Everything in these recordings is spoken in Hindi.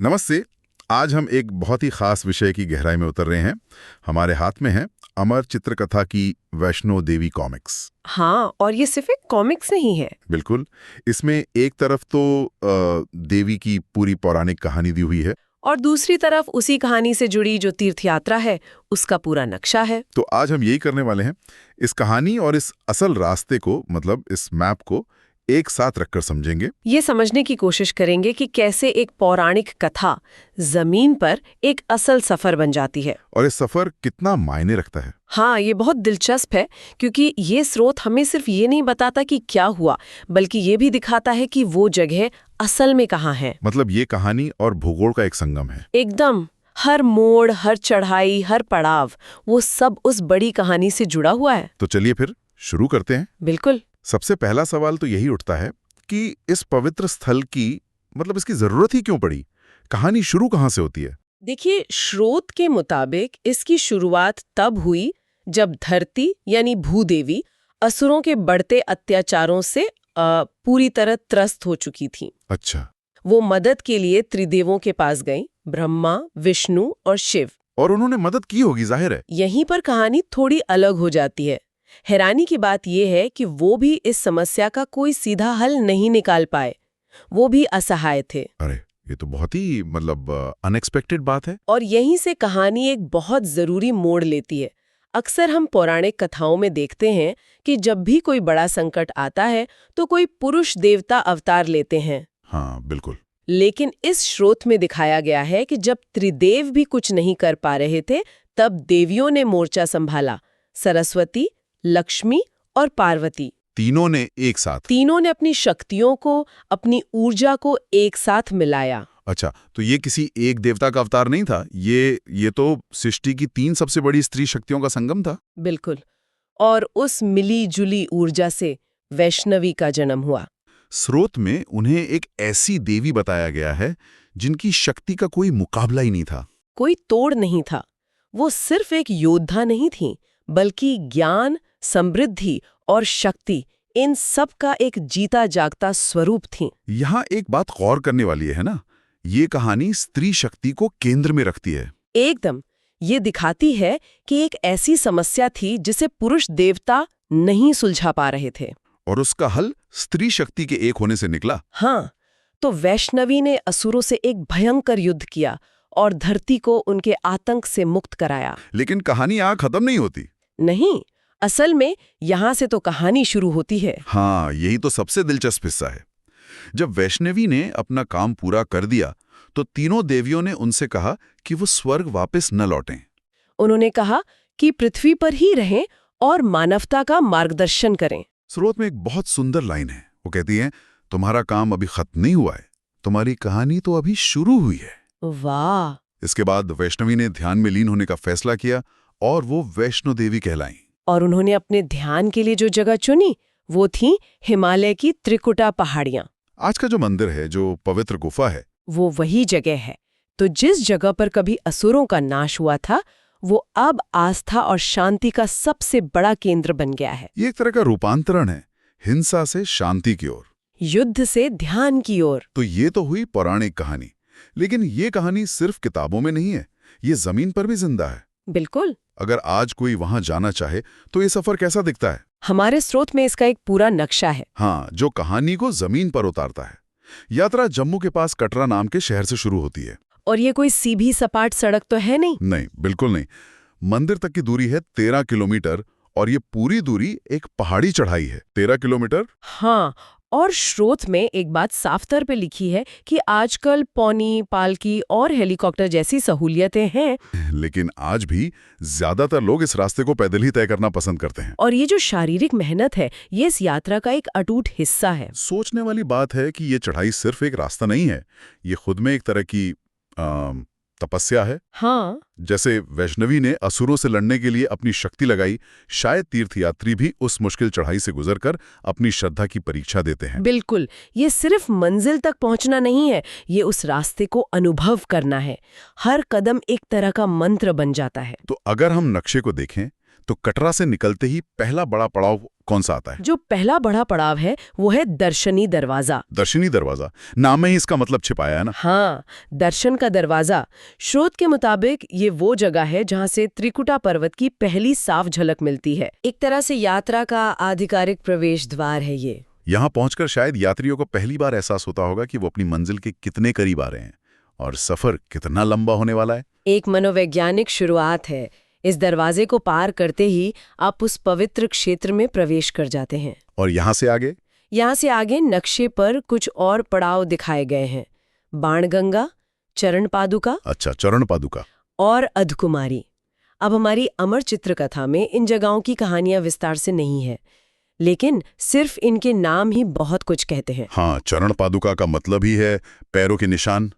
नमस्ते। आज हम एक बहुत ही खास विषय की गहराई में उतर रहे हैं। हमारे हाथ में है अमर चित्रकथा की वैष्णो देवी कॉमिक्स। हाँ, और ये सिर्फ एक कॉमिक्स नहीं है। बिल्कुल। इसमें एक तरफ तो देवी की पूरी पौराणिक कहानी दी हुई है। और दूसरी तरफ उसी कहानी से जुड़ी जो तीर्थ यात्रा है उसका पूरा नक्शा है। तो आज हम यही करने वाले हैं, इस कहानी और इस असल रास्ते को, मतलब इस मैप को एक साथ रखकर समझेंगे। ये समझने की कोशिश करेंगे कि कैसे एक पौराणिक कथा जमीन पर एक असल सफर बन जाती है। और ये सफर कितना मायने रखता है। हाँ, ये बहुत दिलचस्प है क्योंकि ये स्रोत हमें सिर्फ ये नहीं बताता कि क्या हुआ, बल्कि ये भी दिखाता है कि वो जगह असल में कहाँ है। मतलब ये कहानी और भूगोल का एक संगम है। एकदम। हर मोड़, हर चढ़ाई, हर पड़ाव, वो सब उस बड़ी कहानी से जुड़ा हुआ है। तो चलिए फिर शुरू करते हैं। बिल्कुल। सबसे पहला सवाल तो यही उठता है कि इस पवित्र स्थल की, मतलब इसकी जरूरत ही क्यों पड़ी। कहानी शुरू कहाँ से होती है। देखिए, स्रोत के मुताबिक इसकी शुरुआत तब हुई जब धरती यानी भूदेवी असुरों के बढ़ते अत्याचारों से पूरी तरह त्रस्त हो चुकी थी। अच्छा। वो मदद के लिए त्रिदेवों के पास गईं, ब्रह्मा, विष्णु और शिव। और उन्होंने मदद की होगी, जाहिर है। यहीं पर कहानी थोड़ी अलग हो जाती है। हैरानी की बात यह है कि वो भी इस समस्या का कोई सीधा हल नहीं निकाल पाए। वो भी असहाय थे। अरे, ये तो बहुत ही मतलब अनएक्सपेक्टेड बात है। और यहीं से कहानी एक बहुत जरूरी मोड़ लेती है। अक्सर हम पौराणिक कथाओं में देखते हैं कि जब भी कोई बड़ा संकट आता है तो कोई पुरुष देवता अवतार लेते हैं। हाँ, बिल्कुल। लेकिन इस स्रोत में दिखाया गया है कि जब त्रिदेव भी कुछ नहीं कर पा रहे थे, तब देवियों ने मोर्चा संभाला। सरस्वती, लक्ष्मी और पार्वती, तीनों ने एक साथ। तीनों ने अपनी शक्तियों को, अपनी ऊर्जा को एक साथ मिलाया। अच्छा, तो ये किसी एक देवता का अवतार नहीं था, ये तो सृष्टि की 3 सबसे बड़ी स्त्री शक्तियों का संगम था। बिल्कुल। और उस मिली जुली ऊर्जा से वैष्णवी का जन्म हुआ। स्रोत में उन्हें एक ऐसी देवी बताया गया है जिनकी शक्ति का कोई मुकाबला ही नहीं था। कोई तोड़ नहीं था। वो सिर्फ एक योद्धा नहीं थी, बल्कि ज्ञान, समृद्धि और शक्ति, इन सब का एक जीता जागता स्वरूप थी। यहाँ एक बात गौर करने वाली है ना, ये कहानी स्त्री शक्ति को केंद्र में रखती है। एकदम। ये दिखाती है कि एक ऐसी समस्या थी जिसे पुरुष देवता नहीं सुलझा पा रहे थे। और उसका हल स्त्री शक्ति के एक होने से निकला। हाँ, तो वैष्णवी ने असुरों से एक भयंकर युद्ध किया और धरती को उनके आतंक से मुक्त कराया। लेकिन कहानी यहाँ खत्म नहीं होती। नहीं, असल में यहाँ से तो कहानी शुरू होती है। हाँ, यही तो सबसे दिलचस्प हिस्सा है। जब वैष्णवी ने अपना काम पूरा कर दिया तो तीनों देवियों ने उनसे कहा कि वो स्वर्ग वापस न लौटें। उन्होंने कहा कि पृथ्वी पर ही रहें और मानवता का मार्गदर्शन करें। स्रोत में एक बहुत सुंदर लाइन है। वो कहती है, तुम्हारा काम अभी खत्म नहीं हुआ है, तुम्हारी कहानी तो अभी शुरू हुई है। वाह! इसके बाद वैष्णवी ने ध्यान में लीन होने का फैसला किया और वो वैष्णो देवी कहलाईं। और उन्होंने अपने ध्यान के लिए जो जगह चुनी वो थी हिमालय की त्रिकुटा पहाड़ियां। आज का जो मंदिर है, जो पवित्र गुफा है, वो वही जगह है। तो जिस जगह पर कभी असुरों का नाश हुआ था, वो अब आस्था और शांति का सबसे बड़ा केंद्र बन गया है। ये एक तरह का रूपांतरण है, हिंसा से शांति की ओर, युद्ध से ध्यान की ओर। तो ये तो हुई पौराणिक कहानी। लेकिन ये कहानी सिर्फ किताबों में नहीं है, ये जमीन पर भी जिंदा है। बिल्कुल। अगर आज कोई वहां जाना चाहे तो ये सफर कैसा दिखता है। हमारे स्रोत में इसका एक पूरा नक्शा है। हाँ, जो कहानी को जमीन पर उतारता है। यात्रा जम्मू के पास कटरा नाम के शहर से शुरू होती है। और ये कोई सीधी सपाट सड़क तो है नहीं। नहीं, बिल्कुल नहीं। मंदिर तक की दूरी है 13 किलोमीटर और ये पूरी दूरी एक पहाड़ी चढ़ाई है। 13 किलोमीटर। हाँ, और स्रोत में एक बात साफ तौर पे लिखी है कि आजकल पौनी, पालकी और हेलीकॉप्टर जैसी सहूलियतें हैं। लेकिन आज भी ज्यादातर लोग इस रास्ते को पैदल ही तय करना पसंद करते हैं। और ये जो शारीरिक मेहनत है, ये इस यात्रा का एक अटूट हिस्सा है। सोचने वाली बात है कि ये चढ़ाई सिर्फ एक रास्ता नहीं है, ये खुद में एक तरह की तपस्या है। हाँ, जैसे वैष्णवी ने असुरों से लड़ने के लिए अपनी शक्ति लगाई, शायद तीर्थयात्री भी उस मुश्किल चढ़ाई से गुजरकर अपनी श्रद्धा की परीक्षा देते हैं। बिल्कुल। ये सिर्फ मंजिल तक पहुंचना नहीं है, ये उस रास्ते को अनुभव करना है। हर कदम एक तरह का मंत्र बन जाता है। तो अगर हम नक्शे को देखें तो कटरा से निकलते ही पहला बड़ा पड़ाव कौन सा आता है? जो पहला बड़ा पड़ाव है वो है दर्शनी दरवाजा। दर्शनी दरवाजा, नाम में ही इसका मतलब छिपाया है ना। हाँ, दर्शन का दरवाजा। स्रोत के मुताबिक ये वो जगह है जहाँ से त्रिकुटा पर्वत की पहली साफ झलक मिलती है। एक तरह से यात्रा का आधिकारिक प्रवेश द्वार है ये। यहाँ पहुंचकर शायद यात्रियों को पहली बार एहसास होता होगा कि वो अपनी मंजिल के कितने करीब आ रहे हैं और सफर कितना लंबा होने वाला है। एक मनोवैज्ञानिक शुरुआत है। इस दरवाजे को पार करते ही आप उस पवित्र क्षेत्र में प्रवेश कर जाते हैं। और यहाँ से आगे? यहाँ से आगे नक्शे पर कुछ और पड़ाव दिखाए गए हैं। बाणगंगा, चरण पादुका, अच्छा, चरण पादुका और अधकुमारी। अब हमारी अमर चित्रकथा में इन जगहों की कहानियां विस्तार से नहीं है, लेकिन सिर्फ इनके नाम ही बहुत कुछ कहते हैं। हाँ, चरण पादुका का मतलब ही है पैरों के निशान।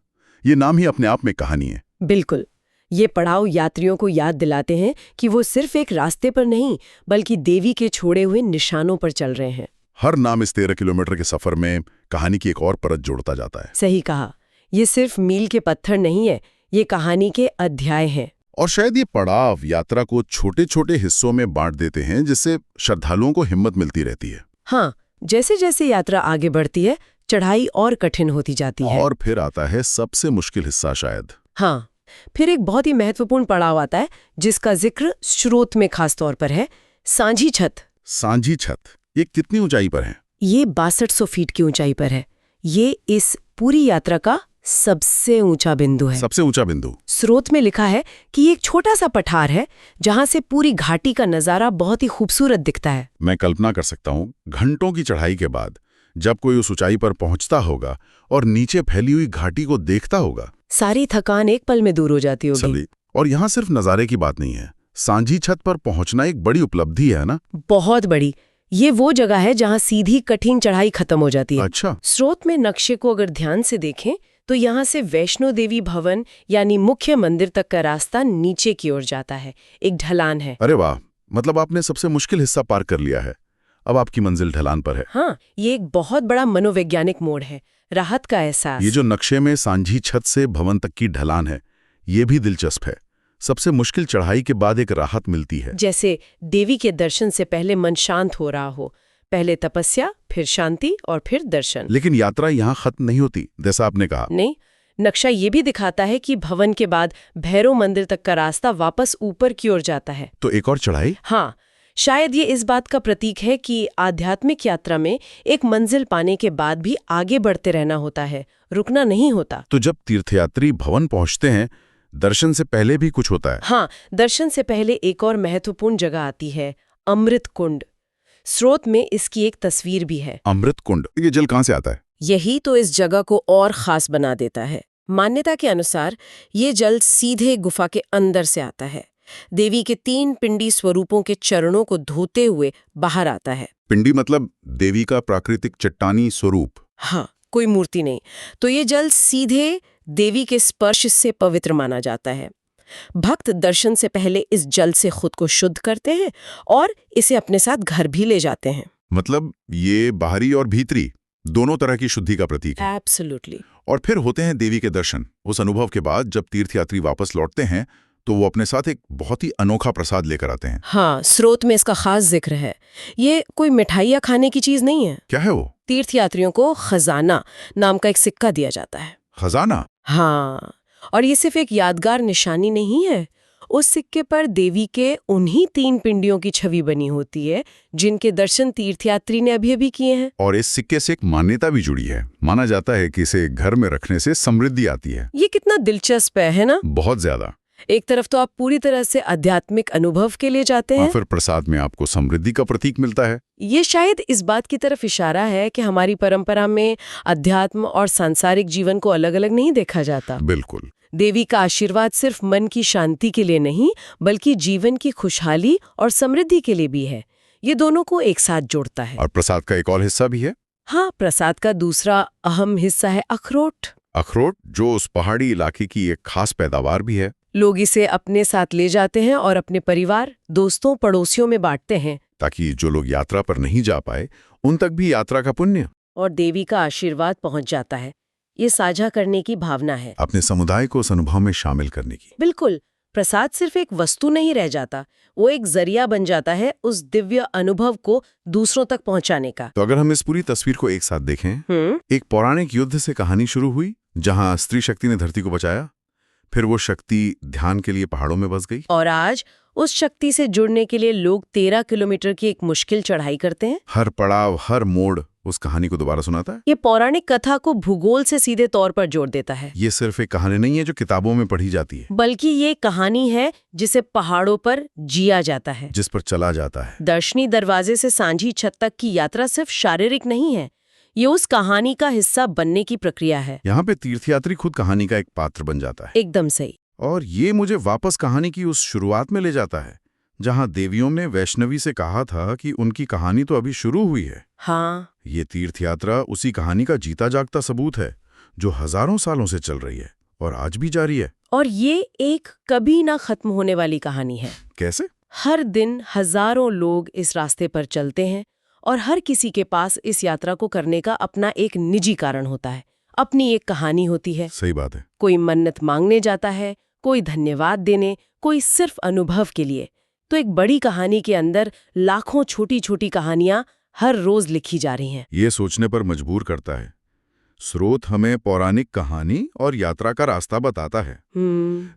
ये नाम ही अपने आप में कहानी है। बिल्कुल। ये पड़ाव यात्रियों को याद दिलाते हैं कि वो सिर्फ एक रास्ते पर नहीं बल्कि देवी के छोड़े हुए निशानों पर चल रहे हैं। हर नाम इस 13 किलोमीटर के सफर में कहानी की एक और परत जोड़ता जाता है। सही कहा। ये सिर्फ मील के पत्थर नहीं है, ये कहानी के अध्याय हैं। और शायद ये पड़ाव यात्रा को छोटे छोटे हिस्सों में बांट देते हैं, जिससे श्रद्धालुओं को हिम्मत मिलती रहती है। हाँ, जैसे जैसे यात्रा आगे बढ़ती है चढ़ाई और कठिन होती जाती है। और फिर आता है सबसे मुश्किल हिस्सा शायद। हाँ, फिर एक बहुत ही महत्वपूर्ण पड़ाव आता है जिसका जिक्र स्रोत में खास तौर पर है, सांझी छत। सांझी छत, ये कितनी ऊंचाई पर है? ये 6200 फीट की ऊंचाई पर है। ये इस पूरी यात्रा का सबसे ऊंचा बिंदु है। सबसे ऊंचा बिंदु। स्रोत में लिखा है कि ये एक छोटा सा पठार है जहां से पूरी घाटी का नजारा बहुत ही खूबसूरत दिखता है। मैं कल्पना कर सकता हूँ, घंटों की चढ़ाई के बाद जब कोई उस ऊंचाई पर पहुंचता होगा और नीचे फैली हुई घाटी को देखता होगा, सारी थकान एक पल में दूर हो जाती होगी। और यहाँ सिर्फ नजारे की बात नहीं है, सांझी छत पर पहुंचना एक बड़ी उपलब्धि है ना। बहुत बड़ी। ये वो जगह है जहां सीधी कठिन चढ़ाई खत्म हो जाती है। अच्छा। स्रोत में नक्शे को अगर ध्यान से देखें तो यहाँ से वैष्णो देवी भवन यानी मुख्य मंदिर तक का रास्ता नीचे की ओर जाता है। एक ढलान है। अरे वाह, मतलब आपने सबसे मुश्किल हिस्सा पार कर लिया है। अब आपकी मंजिल ढलान पर है। हाँ, ये एक बहुत बड़ा मनोवैज्ञानिक मोड़ है। राहत का एहसास। ये जो नक्शे में सांझी छत से भवन तक की ढलान है, ये भी दिलचस्प है। सबसे मुश्किल चढ़ाई के बाद एक राहत मिलती है। जैसे देवी के दर्शन से पहले मन शांत हो रहा हो। पहले तपस्या, फिर शांति और फिर दर्शन। लेकिन यात्रा यहाँ खत्म नहीं होती, जैसा आपने कहा। नहीं, नक्शा ये भी दिखाता है कि भवन के बाद भैरव मंदिर तक का रास्ता वापस ऊपर की ओर जाता है। तो एक और चढ़ाई? हाँ, शायद ये इस बात का प्रतीक है कि आध्यात्मिक यात्रा में एक मंजिल पाने के बाद भी आगे बढ़ते रहना होता है, रुकना नहीं होता। तो जब तीर्थयात्री भवन पहुंचते हैं, दर्शन से पहले भी कुछ होता है? हाँ, दर्शन से पहले एक और महत्वपूर्ण जगह आती है, अमृत कुंड। स्रोत में इसकी एक तस्वीर भी है। अमृत कुंड, ये जल कहाँ से आता है? यही तो इस जगह को और खास बना देता है। मान्यता के अनुसार ये जल सीधे गुफा के अंदर से आता है। देवी के 3 पिंडी स्वरूपों के चरणों को धोते हुए बाहर आता है। पिंडी मतलब देवी का प्राकृतिक चट्टानी स्वरूप? हाँ, कोई मूर्ति नहीं। तो ये जल सीधे देवी के स्पर्श से पवित्र माना जाता है। भक्त दर्शन से पहले इस जल से खुद को शुद्ध करते हैं और इसे अपने साथ घर भी ले जाते हैं। मतलब ये बाहरी और भीतरी दोनों तरह की शुद्धि का प्रतीक है। एब्सोल्युटली। और फिर होते हैं देवी के दर्शन। उस अनुभव के बाद जब तीर्थयात्री वापस लौटते हैं तो वो अपने साथ एक बहुत ही अनोखा प्रसाद लेकर आते हैं। हाँ, स्रोत में इसका खास जिक्र है। ये कोई मिठाई या खाने की चीज नहीं है। क्या है वो? तीर्थयात्रियों को खजाना नाम का एक सिक्का दिया जाता है। खजाना? हाँ, और ये सिर्फ एक यादगार निशानी नहीं है। उस सिक्के पर देवी के उन्हीं 3 पिंडियों की छवि बनी होती है जिनके दर्शन तीर्थयात्री ने अभी अभी किए हैं। और इस सिक्के से एक मान्यता भी जुड़ी है। माना जाता है कि इसे घर में रखने से समृद्धि आती है। ये कितना दिलचस्प है ना? बहुत ज्यादा। एक तरफ तो आप पूरी तरह से आध्यात्मिक अनुभव के लिए जाते हैं, और फिर प्रसाद में आपको समृद्धि का प्रतीक मिलता है। ये शायद इस बात की तरफ इशारा है कि हमारी परंपरा में अध्यात्म और सांसारिक जीवन को अलग अलग नहीं देखा जाता। बिल्कुल। देवी का आशीर्वाद सिर्फ मन की शांति के लिए नहीं बल्कि जीवन की खुशहाली और समृद्धि के लिए भी है। ये दोनों को एक साथ जोड़ता है। और प्रसाद का एक और हिस्सा भी है। हाँ, प्रसाद का दूसरा अहम हिस्सा है अखरोट। अखरोट, जो उस पहाड़ी इलाके की एक खास पैदावार भी है। लोग इसे अपने साथ ले जाते हैं और अपने परिवार, दोस्तों, पड़ोसियों में बांटते हैं ताकि जो लोग यात्रा पर नहीं जा पाए उन तक भी यात्रा का पुण्य और देवी का आशीर्वाद पहुंच जाता है। ये साझा करने की भावना है, अपने समुदाय को उस अनुभव में शामिल करने की। बिल्कुल। प्रसाद सिर्फ एक वस्तु नहीं रह जाता, वो एक जरिया बन जाता है उस दिव्य अनुभव को दूसरों तक पहुंचाने का। तो अगर हम इस पूरी तस्वीर को एक साथ देखें, एक पौराणिक युद्ध से कहानी शुरू हुई जहां स्त्री शक्ति ने धरती को बचाया, फिर वो शक्ति ध्यान के लिए पहाड़ों में बस गई, और आज उस शक्ति से जुड़ने के लिए लोग 13 किलोमीटर की एक मुश्किल चढ़ाई करते हैं। हर पड़ाव, हर मोड़ उस कहानी को दोबारा सुनाता है। ये पौराणिक कथा को भूगोल से सीधे तौर पर जोड़ देता है, ये सिर्फ एक कहानी नहीं है जो किताबों में पढ़ी जाती है, बल्कि ये कहानी है जिसे पहाड़ों पर जिया जाता है, जिस पर चला जाता है। दर्शनी दरवाजे से सांझी छत तक की यात्रा सिर्फ शारीरिक नहीं है, ये उस कहानी का हिस्सा बनने की प्रक्रिया है। यहाँ पे तीर्थयात्री खुद कहानी का एक पात्र बन जाता है। एकदम सही। और ये मुझे वापस कहानी की उस शुरुआत में ले जाता है जहां देवियों ने वैष्णवी से कहा था कि उनकी कहानी तो अभी शुरू हुई है। हाँ, ये तीर्थयात्रा उसी कहानी का जीता जागता सबूत है जो हजारों सालों से चल रही है और आज भी जारी है। और ये एक कभी ना खत्म होने वाली कहानी है। कैसे? हर दिन हजारों लोग इस रास्ते पर चलते हैं और हर किसी के पास इस यात्रा को करने का अपना एक निजी कारण होता है, अपनी एक कहानी होती है। सही बात है। कोई मन्नत मांगने जाता है, कोई धन्यवाद देने, कोई सिर्फ अनुभव के लिए। तो एक बड़ी कहानी के अंदर लाखों छोटी छोटी कहानियां हर रोज लिखी जा रही हैं। ये सोचने पर मजबूर करता है। स्रोत हमें पौराणिक कहानी और यात्रा का रास्ता बताता है,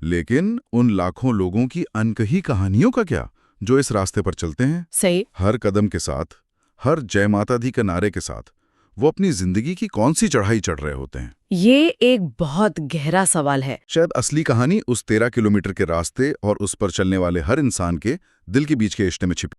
लेकिन उन लाखों लोगों की अनकही कहानियों का क्या, जो इस रास्ते पर चलते हैं? सही। हर कदम के साथ, हर जय माता दी के नारे के साथ वो अपनी जिंदगी की कौन सी चढ़ाई चढ़ रहे होते हैं? ये एक बहुत गहरा सवाल है। शायद असली कहानी उस 13 किलोमीटर के रास्ते और उस पर चलने वाले हर इंसान के दिल के बीच के रिश्ते में छिपी